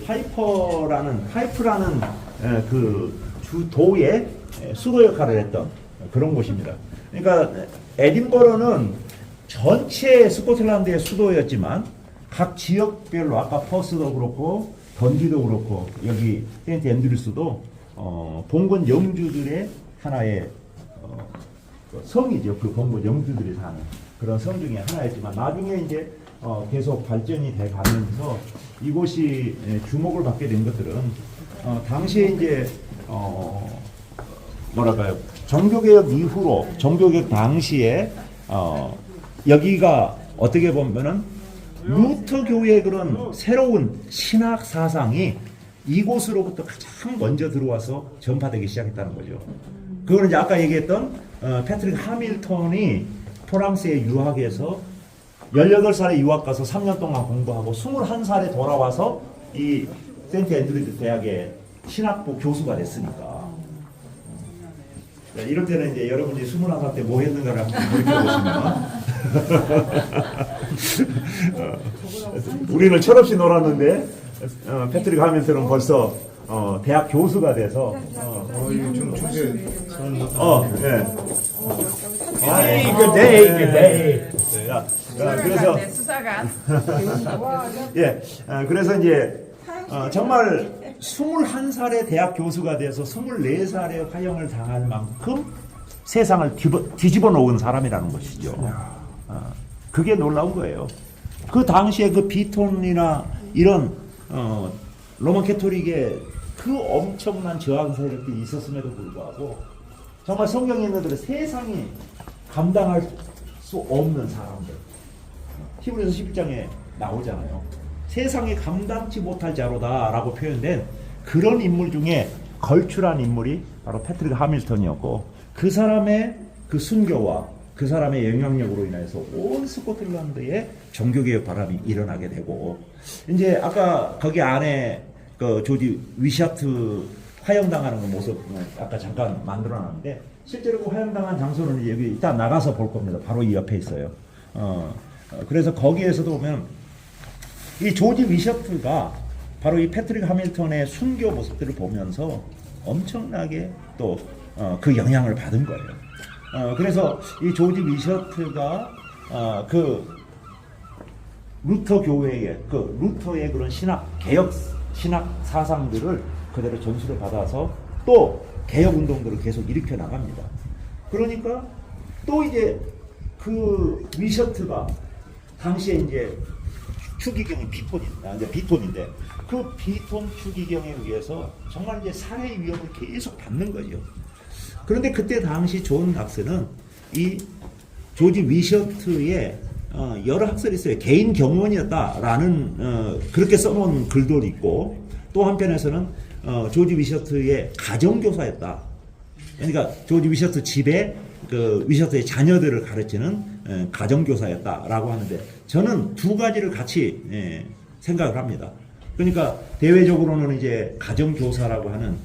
파이프라는 그 주도의 수도 역할을 했던 그런 곳입니다. 그러니까 에딘버러는 전체 스코틀랜드의 수도였지만 각 지역별로 아까 퍼스도 그렇고 던지도 그렇고 여기 세인트 앤드루스도 봉건 영주들의 하나의 성이죠. 그 봉건 영주들이 사는 그런 성 중에 하나였지만 나중에 이제 계속 발전이 돼 가면서 이곳이 주목을 받게 된 것들은 당시에 이제 뭐랄까요, 종교개혁 이후로 종교개혁 당시에 여기가 어떻게 보면은 루터 교회의 그런 새로운 신학 사상이 이곳으로부터 가장 먼저 들어와서 전파되기 시작했다는 거죠. 그거는 이제 아까 얘기했던 패트릭 하밀턴이 프랑스에 유학해서 18살에 유학 가서 3년 동안 공부하고 21살에 돌아와서 이 세인트 앤드루스 대학의 신학부 교수가 됐으니까. 이럴 때는 이제 여러분이 21살 때 뭐 했는가를 한번 돌이켜보시면 우리는 철없이 놀았는데 패트릭 하밀턴은 벌써 대학 교수가 돼서 좀 중세 네. 그래서 수사관. 예, 그래서 이제 정말 21살의 대학 교수가 돼서 24살의 화형을 당할 만큼 세상을 뒤집어 놓은 사람이라는 것이죠. 그게 놀라운 거예요. 그 당시에 그 비톤이나 이런 로만 캐토릭의 그 엄청난 저항 세력들이 있었음에도 불구하고 정말 성경에 있는 대로 세상이 감당할 수 없는 사람들. 히브리서 11장에 나오잖아요. 세상이 감당치 못할 자로다라고 표현된 그런 인물 중에 걸출한 인물이 바로 패트릭 하밀턴이었고 그 사람의 그 순교와 그 사람의 영향력으로 인해서 온 스코틀랜드에 종교개혁 바람이 일어나게 되고 이제 아까 거기 안에 그 조지 위샤트 화형당하는 그 모습 아까 잠깐 만들어놨는데 실제로 그 화형당한 장소는 여기 이따 나가서 볼 겁니다. 바로 이 옆에 있어요. 그래서 거기에서도 보면 이 조지 위셔트가 바로 이 패트릭 하밀턴의 순교 모습들을 보면서 엄청나게 또 그 영향을 받은 거예요. 그래서 이 조지 위셔트가 그 루터 교회의 그 루터의 그런 개혁 신학 사상들을 그대로 전수를 받아서 또 개혁 운동들을 계속 일으켜 나갑니다. 그러니까 또 이제 그 위셔트가 당시에 이제 추기경이 비톤인데 그 비톤 추기경에 의해서 정말 이제 살해 위협을 계속 받는 거죠. 그런데 그때 당시 존 낙스는 이 조지 위셔트의 여러 학설이 있어요. 개인 경원이었다라는 그렇게 써놓은 글도 있고 또 한편에서는 조지 위셔트의 가정교사였다. 그러니까 조지 위셔트 집에 그 위셔트의 자녀들을 가르치는 가정교사였다라고 하는데 저는 두 가지를 같이 생각을 합니다. 그러니까 대외적으로는 이제 가정교사라고 하는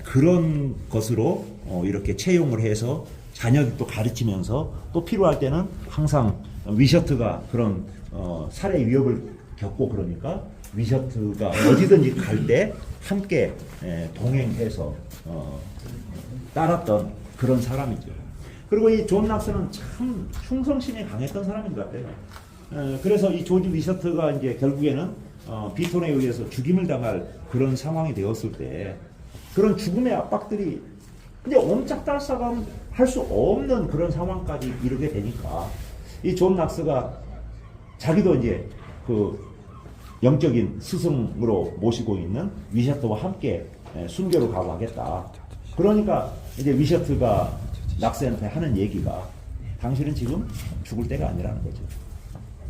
그런 것으로 이렇게 채용을 해서 자녀들도 가르치면서 또 필요할 때는 항상 위셔트가 그런 살해 위협을 겪고 그러니까 위셔트가 어디든지 갈 때 함께 동행해서 따랐던 그런 사람이죠. 그리고 이 존 낙스는 참 충성심이 강했던 사람인 것 같아요. 그래서 이 조지 위셔트가 이제 결국에는 비톤에 의해서 죽임을 당할 그런 상황이 되었을 때 그런 죽음의 압박들이 이제 옴짝달싹한 할 수 없는 그런 상황까지 이르게 되니까 이 존 낙스가 자기도 이제 그 영적인 스승으로 모시고 있는 위셔트와 함께 순교로 가고 하겠다. 그러니까 이제 위셔트가 낙스한테 하는 얘기가 당신은 지금 죽을 때가 아니라는 거죠.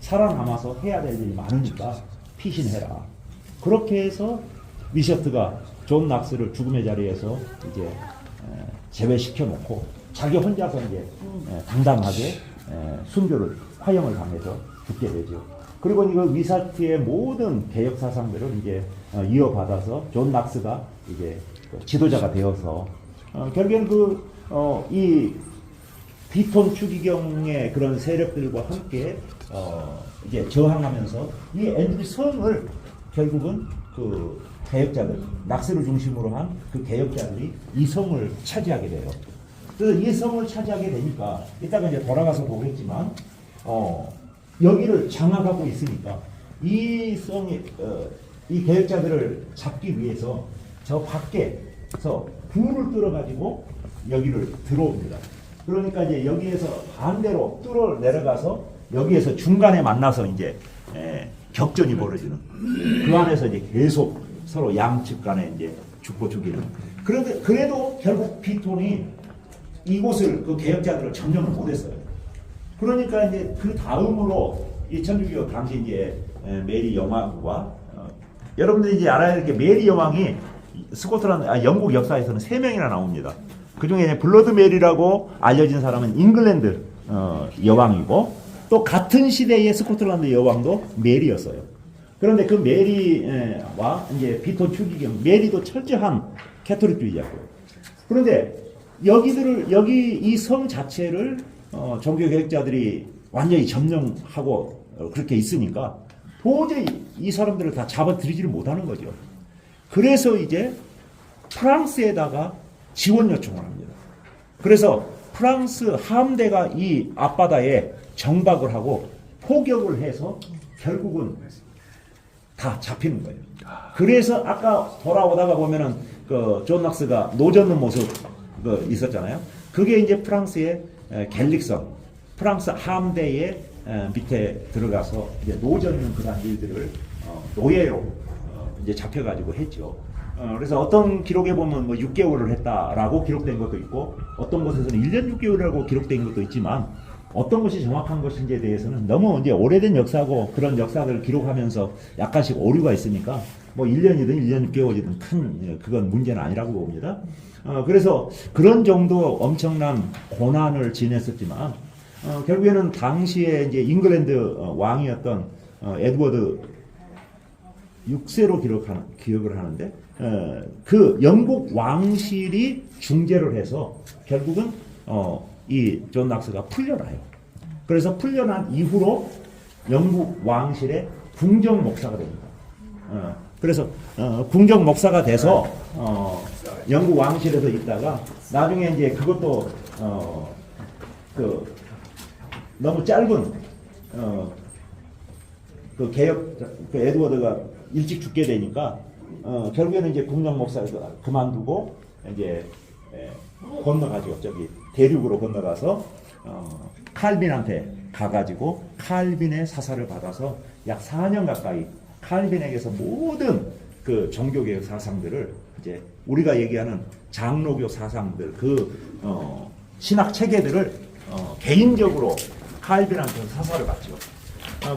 살아남아서 해야 될 일이 많으니까 피신해라. 그렇게 해서 위셔트가 존 낙스를 죽음의 자리에서 이제 제외시켜 놓고 자기 혼자서 이제 당당하게 순교를 화형을 당해서 죽게 되죠. 그리고 이 위셔트의 모든 개혁 사상들을 이제 이어받아서 존 낙스가 이제 지도자가 되어서 결국엔 이 비톤 추기경의 그런 세력들과 함께 이제 저항하면서 이 앤드류 성을 결국은 그 개혁자들, 낙스를 중심으로 한 그 개혁자들이 이 성을 차지하게 돼요. 그래서 이 성을 차지하게 되니까 이따가 이제 돌아가서 보겠지만 여기를 장악하고 있으니까 이 성이 이 개혁자들을 잡기 위해서 저 밖에서 굴을 뚫어 가지고 여기를 들어옵니다. 그러니까 이제 여기에서 반대로 뚫어 내려가서 여기에서 중간에 만나서 이제 격전이 벌어지는 그 안에서 이제 계속 서로 양측 간에 이제 죽고 죽이는. 그런데 그래도 결국 피톤이 이곳을 그 개혁자들을 점령을 못했어요. 그러니까 이제 그 다음으로 1625 당시 이제 메리 여왕과 여러분들이 이제 알아야 될 게 메리 여왕이 스코틀랜드 영국 역사에서는 3명이나 나옵니다. 그 중에 이제 블러드 메리라고 알려진 사람은 잉글랜드 여왕이고 또 같은 시대의 스코틀랜드 여왕도 메리였어요. 그런데 그 메리와 이제 피톤 추기경 메리도 철저한 캐토릭주의자고요. 그런데 여기 이 성 자체를 종교 개혁자들이 완전히 점령하고 그렇게 있으니까 도저히 이 사람들을 다 잡아들이지를 못하는 거죠. 그래서 이제 프랑스에다가 지원 요청을 합니다. 그래서 프랑스 함대가 이 앞바다에 정박을 하고 포격을 해서 결국은 다 잡히는 거예요. 그래서 아까 돌아오다가 보면은 그 존 낙스가 노젓는 모습 있었잖아요. 그게 이제 프랑스의 갤릭선, 프랑스 함대의 밑에 들어가서 이제 노젓는 그런 일들을 노예로 이제 잡혀가지고 했죠. 그래서 어떤 기록에 보면 뭐 6개월을 했다라고 기록된 것도 있고 어떤 곳에서는 1년 6개월이라고 기록된 것도 있지만 어떤 것이 정확한 것인지에 대해서는 너무 이제 오래된 역사고 그런 역사를 기록하면서 약간씩 오류가 있으니까 뭐 1년이든 1년 6개월이든 큰 그건 문제는 아니라고 봅니다. 그래서 그런 정도 엄청난 고난을 지냈었지만 결국에는 당시에 이제 잉글랜드 왕이었던 에드워드 6세로 기억을 하는데 그 영국 왕실이 중재를 해서 결국은 이 존 낙스가 풀려나요. 그래서 풀려난 이후로 영국 왕실의 궁정 목사가 됩니다. 그래서 궁정 목사가 돼서 영국 왕실에서 있다가 나중에 이제 그것도 그 너무 짧은 그 개혁 그 에드워드가 일찍 죽게 되니까 결국에는 이제 궁정 목사를 그만두고 이제 건너가죠. 저기 대륙으로 건너가서 칼빈한테 가가지고 칼빈의 사사를 받아서 약 4년 가까이 칼빈에게서 모든 그 종교개혁 사상들을 이제 우리가 얘기하는 장로교 사상들 그 신학 체계들을 개인적으로 칼빈한테 사사를 받죠.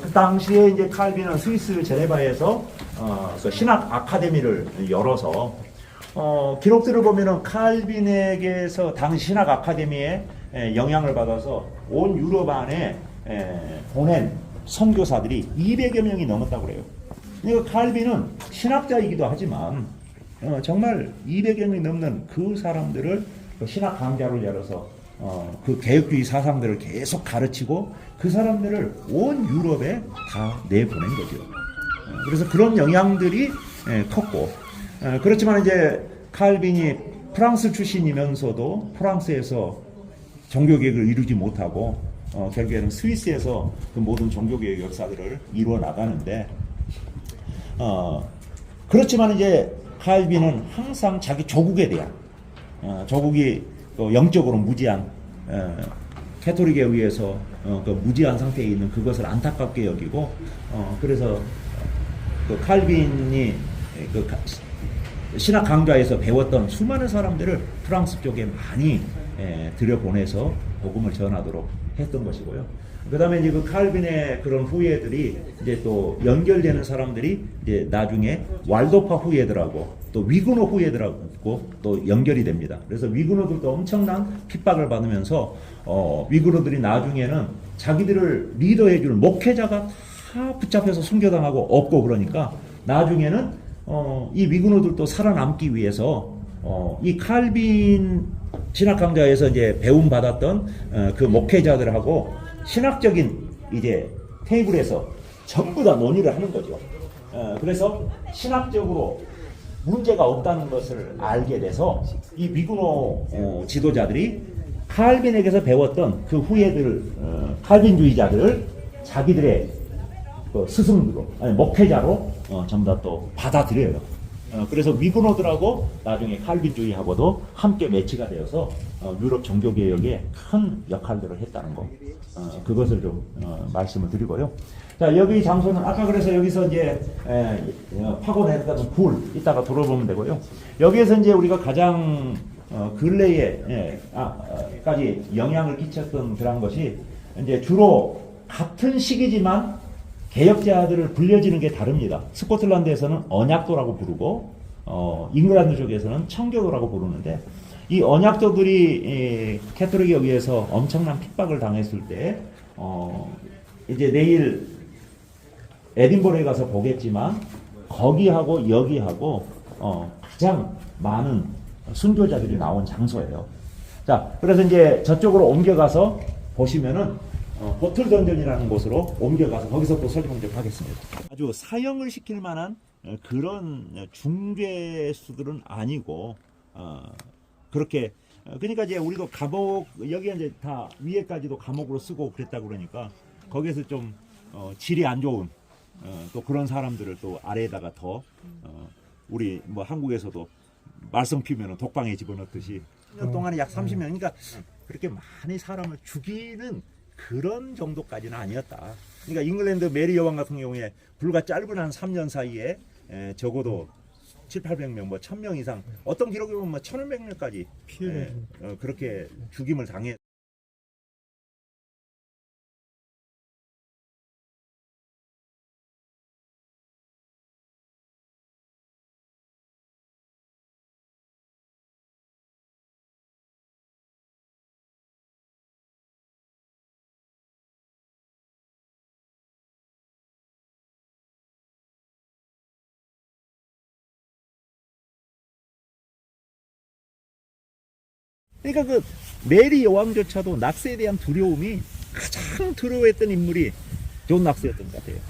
그 당시에 이제 칼빈은 스위스 제네바에서 그 신학 아카데미를 열어서 기록들을 보면은 칼빈에게서 당시 신학 아카데미에 영향을 받아서 온 유럽 안에 보낸 선교사들이 200여 명이 넘었다고 그래요. 그러니까 칼빈은 신학자이기도 하지만 정말 200여 명이 넘는 그 사람들을 신학 강좌를 열어서 그 개혁주의 사상들을 계속 가르치고 그 사람들을 온 유럽에 다 내보낸 거죠. 그래서 그런 영향들이 컸고 그렇지만 이제 칼빈이 프랑스 출신이면서도 프랑스에서 종교개혁을 이루지 못하고 결국에는 스위스에서 그 모든 종교개혁 역사들을 이루어 나가는데 그렇지만 이제 칼빈은 항상 자기 조국에 대한 조국이 또 영적으로 무지한 캐토릭에 의해서 그 무지한 상태에 있는 그것을 안타깝게 여기고 그래서 그 칼빈이 그 신학 강좌에서 배웠던 수많은 사람들을 프랑스 쪽에 많이 들여보내서 복음을 전하도록 했던 것이고요. 그 다음에 이제 그 칼빈의 그런 후예들이 이제 또 연결되는 사람들이 이제 나중에 왈도파 후예들하고 또 위그노 후예들하고 또 연결이 됩니다. 그래서 위그노들도 엄청난 핍박을 받으면서 위그노들이 나중에는 자기들을 리더해주는 목회자가 다 붙잡혀서 순교당하고 없고 그러니까 나중에는 이 위그노들도 살아남기 위해서 이 칼빈 신학 강좌에서 이제 배움 받았던 그 목회자들하고 신학적인 이제 테이블에서 전부 다 논의를 하는 거죠. 그래서 신학적으로 문제가 없다는 것을 알게 돼서 이 미군호 지도자들이 칼빈에게서 배웠던 그 후예들, 칼빈주의자들을 자기들의 그 스승으로, 아니 목회자로 전부 다 또 받아들여요. 그래서 미군호들하고 나중에 칼빈주의하고도 함께 매치가 되어서 유럽 종교개혁에 큰 역할들을 했다는 거, 그것을 좀 말씀을 드리고요. 자, 여기 장소는 아까 그래서 여기서 이제 파고냈던 굴 이따가 돌아보면 되고요. 여기에서 이제 우리가 가장 근래에 까지 영향을 끼쳤던 그런 것이 이제 주로 같은 시기지만 개혁자들을 불려지는 게 다릅니다. 스코틀랜드에서는 언약도라고 부르고 잉글랜드 쪽에서는 청교도라고 부르는데 이 언약도들이 캐톨릭에 의해서 엄청난 핍박을 당했을 때 이제 내일 에딘버러에 가서 보겠지만 거기하고 여기하고 가장 많은 순교자들이 나온 장소예요. 자, 그래서 이제 저쪽으로 옮겨가서 보시면은 보틀 던전이라는 곳으로 옮겨가서 거기서 또 설명 좀 하겠습니다. 아주 사형을 시킬 만한 그런 중죄수들은 아니고 그렇게 그러니까 이제 우리도 감옥 여기 이제 다 위에까지도 감옥으로 쓰고 그랬다 그러니까 거기에서 좀 질이 안 좋은 또 그런 사람들을 또 아래에다가 더 우리 뭐 한국에서도 말썽 피우면 독방에 집어넣듯이 1년 동안에 약 30명 그러니까 그렇게 많이 사람을 죽이는 그런 정도까지는 아니었다. 그러니까 잉글랜드 메리 여왕 같은 경우에 불과 짧은 한 3년 사이에 적어도 700~800명, 뭐 1000명 이상 어떤 기록에 보면 뭐 1500명까지 그렇게 죽임을 당해. 그러니까 그 메리 여왕조차도 낙세에 대한 두려움이 가장 두려워했던 인물이 존 낙스였던 것 같아요.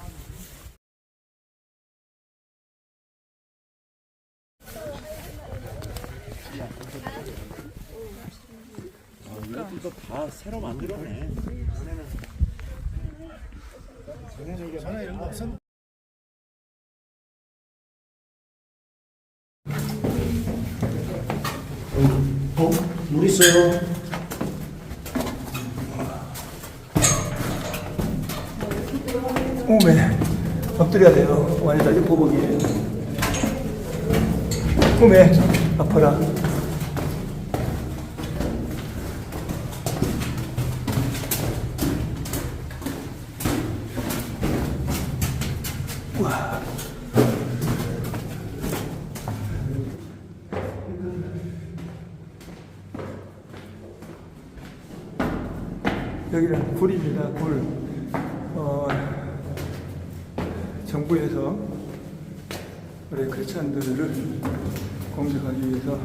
이것도 다 새로 만들었네. 전에 이런 거 없었. 물 있어요. 오메 엎드려야 돼요. 완전 육보복이에요. 오메 아파라. 우와. 여기는 굴입니다. 굴. 정부에서 우리 크리스찬들을 공격하기 위해서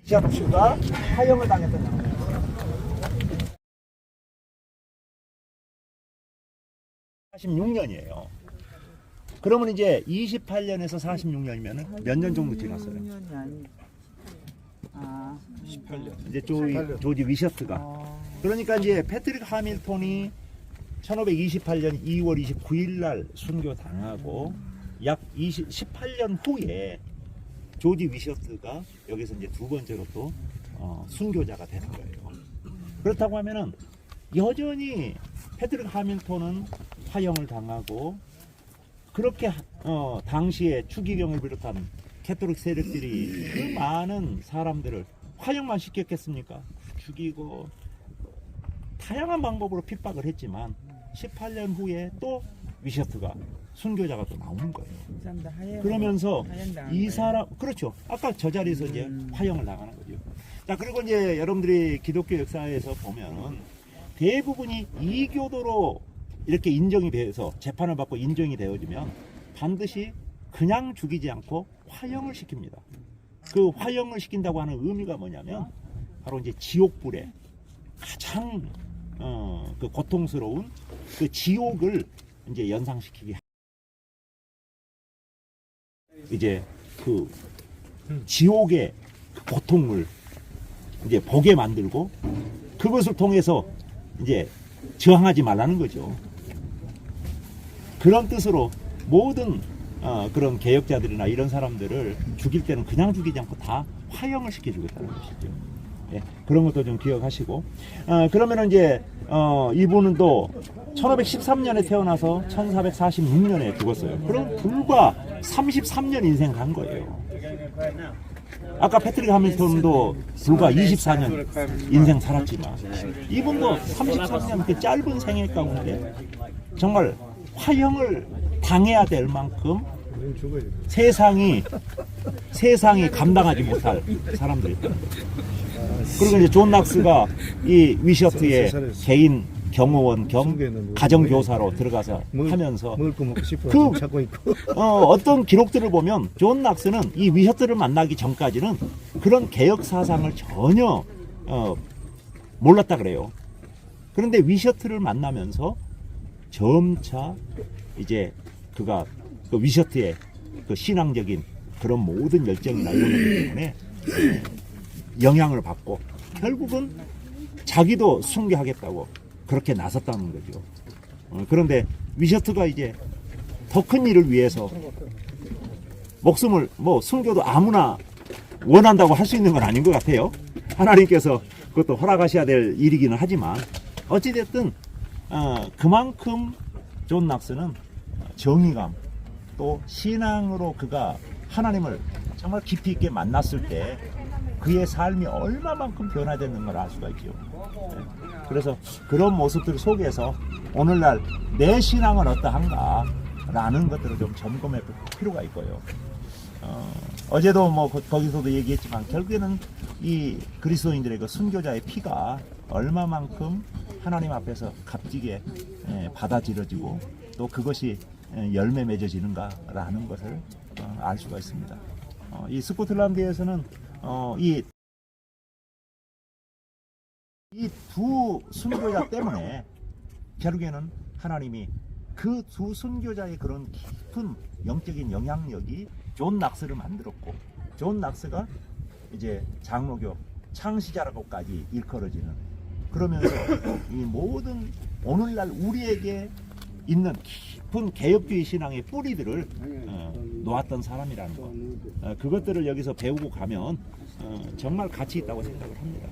시합주가 사형을 당했던 장면. 46년이에요. 그러면 이제 28년에서 46년이면 몇 년 정도 지났어요? 18년. 이제 조지 위셔트가. 그러니까 이제 패트릭 하밀턴이 1528년 2월 29일 날 순교 당하고 약 18년 후에 조지 위셔트가 여기서 이제 두 번째로 또 순교자가 되는 거예요. 그렇다고 하면은 여전히 패트릭 하밀턴은 화형을 당하고 그렇게 당시에 추기경을 비롯한 캐톨릭 세력들이 그 많은 사람들을 화형만 시켰겠습니까? 죽이고 다양한 방법으로 핍박을 했지만 18년 후에 또 위셔트가 순교자가 또 나오는 거예요. 그러면서 이 사람 그렇죠. 아까 저 자리에서 이제 화형을 나가는 거죠. 자, 그리고 이제 여러분들이 기독교 역사에서 보면은 대부분이 이교도로 이렇게 인정이 돼서 재판을 받고 인정이 되어지면 반드시 그냥 죽이지 않고 화형을 시킵니다. 그 화형을 시킨다고 하는 의미가 뭐냐면 바로 이제 지옥불에 가장 그 고통스러운 그 지옥을 이제 연상시키게 이제 그 지옥의 그 고통을 이제 보게 만들고 그것을 통해서 이제 저항하지 말라는 거죠. 그런 뜻으로 모든 그런 개혁자들이나 이런 사람들을 죽일 때는 그냥 죽이지 않고 다 화형을 시켜주겠다는 것이죠. 예, 그런 것도 좀 기억하시고 그러면은 이제 이분은 또 1513년에 태어나서 1446년에 죽었어요. 그럼 불과 33년 인생 간 거예요. 아까 패트릭 하밀턴도 불과 24년 인생 살았지만 이분도 33년 그 짧은 생애 가운데 정말 화형을 당해야 될 만큼 세상이 감당하지 못할 사람들이었다. 그리고 이제 존 낙스가 이 위셔트의 개인 경호원 겸 가정교사로 들어가서 하면서 어떤 기록들을 보면 존 낙스는 이 위셔트를 만나기 전까지는 그런 개혁 사상을 전혀 몰랐다 그래요. 그런데 위셔트를 만나면서 점차 이제 그가 그 위셔트의 그 신앙적인 그런 모든 열정이나 이런 것 때문에 영향을 받고 결국은 자기도 순교하겠다고 그렇게 나섰다는 거죠. 그런데 위셔트가 이제 더 큰 일을 위해서 목숨을 뭐 순교도 아무나 원한다고 할 수 있는 건 아닌 것 같아요. 하나님께서 그것도 허락하셔야 될 일이기는 하지만 어찌됐든 그만큼 존 낙스는 정의감 또 신앙으로 그가 하나님을 정말 깊이 있게 만났을 때 그의 삶이 얼마만큼 변화됐는 걸 알 수가 있죠. 그래서 그런 모습들 속에서 오늘날 내 신앙은 어떠한가 라는 것들을 좀 점검해 볼 필요가 있고요. 어제도 뭐 거기서도 얘기했지만 결국에는 이 그리스도인들의 그 순교자의 피가 얼마만큼 하나님 앞에서 값지게 받아들여지고 또 그것이 열매 맺어지는가라는 것을 알 수가 있습니다. 이 스코틀랜드에서는 이 두 순교자 때문에 결국에는 하나님이 그 두 순교자의 그런 깊은 영적인 영향력이 존 낙스를 만들었고 존 낙스가 이제 장로교 창시자라고까지 일컬어지는 그러면서 이 모든 오늘날 우리에게 있는 깊은 개혁주의 신앙의 뿌리들을 놓았던 사람이라는 것 그것들을 여기서 배우고 가면 정말 가치 있다고 생각을 합니다.